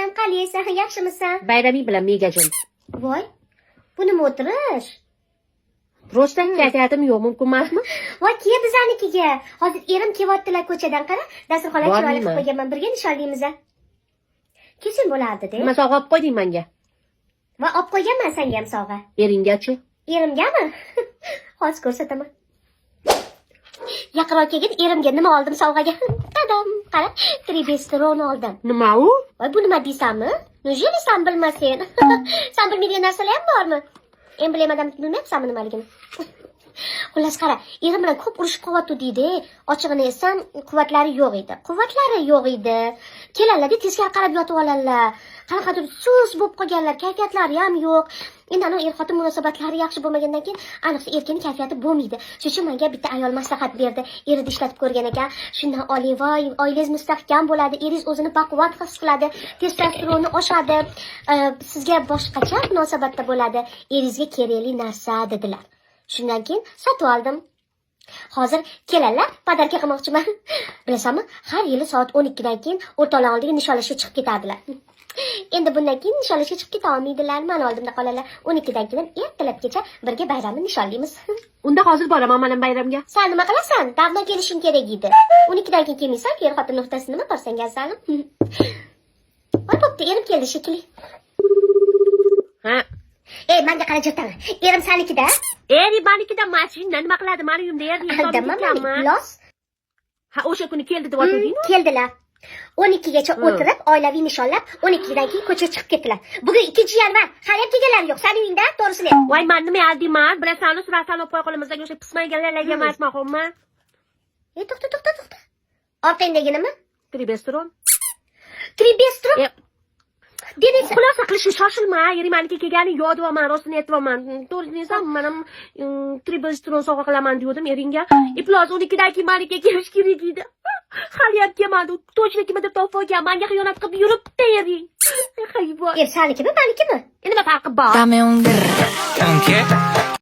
Alaykum, qalaysan? Yaxshimisan? Bayraming bilan megajin. Voy, bu nima o'tirish? Rostdan kayfiyatim yo'q, mumkin emasmi? Voy, kel bizanikiga. Hozir erim kelyaptilar ko'chadan, qara. Dasturxonlar chiroyli Bormayman. qilib qo'yganman. Birga nishonlaymiz. Kelsin bo'lardi-da. Nima sovg'a olib qo'yding menga? Va olib qo'yganman senga ham sovg'a. Eringgachi? Erimgami? Hozir ko'rsataman. Yaqinroq kelgin, erimga nima oldim sovg'aga? Tadam, qara, tribesteron oldim. Nima u? Voy, bu nima deysanmi? Nujeli sen bilmasen. Sen bilmaydigan narsalar ham bormi? Emblemadan bilmayapsanmi nimaligini? Xullas qara, erim bilan ko'p urushib qo'yatdi-deydi. Ochig'ini aytsam, quvvatlari yo'q edi. Kelanlarda teskari qarab yotib oladilar. Qanaqadir sus bo'lib qolganlar, kayfiyatlari ham yo'q. Endi ana er-xotin munosabatlari yaxshi bo'lmagandan keyin aniqsa erkakning kayfiyati bo'lmaydi. Shuning uchun menga bitta ayol maslahat berdi. Erida ishlatib ko'rgan ekan. Shundan oling, voy, oilangiz mustahkam bo'ladi, eringiz o'zini baquvvat his qiladi, testosteroni oshadi, sizga boshqacha munosabatda bo'ladi, eringizga kerakli narsa dedilar. Shundan keyin sotib oldim. Hozir keladilar, podarka qilmoqchiman. Bilasanmi, har yili soat 12 dan keyin o'rtoqlar oldiga nishonlashga chiqib ketadilar. Endi bundan keyin nishonlashga chiqib keta olmaydilar, men oldimda qoladilar. 12 dan keyin ertalabgacha birga bayramni nishonlaymiz. Unda hozir boraman mana bayramga. Sen nima qilasan? Davno kelishing kerak edi. 12 dan keyin kelmaysan, er-xotin nuqtasi nima borsang azalim. Voy, bo'pti, erim keldi shekilli. Ha. Ey, menga qara jirtani. Erim senikida? Eri manikida mashinada nima qiladi? Meni uyimda erni Los. Ha, o'sha kuni keldi deb o'tirdingmi? Keldilar. 12 gacha o'tirib, oilaviy nishonlab, 12 dan keyin ko'chaga chiqib ketdilar. Bugun 2-yanvar. Hali ham kelganlar yo'q. Sening uyingda to'g'risini ayt. Voy, men nima deyman? Bilasanu surasani olib qo'y qo'limizdagi o'sha pismaganlarga emasman, xo'pmi? To'xta. Orqangdagi nima? Tribesteron. Demak, Xulosa qilishni shoshilma. Eri meniki kelgani yo'q deyapman, rostini aytyapman. To'g'ri desam, men ham tribesteron sovg'a qilaman degandim eringga. Iplos 12 dan keyin meniki kelish kerak edi. Hali ham kelmadi. To'g'ri kimdir topib olgan, menga xiyonat qilib yuribdi ering. Hayvon. senikimi, menikimi? Nima farqi bor? Dame un grrr.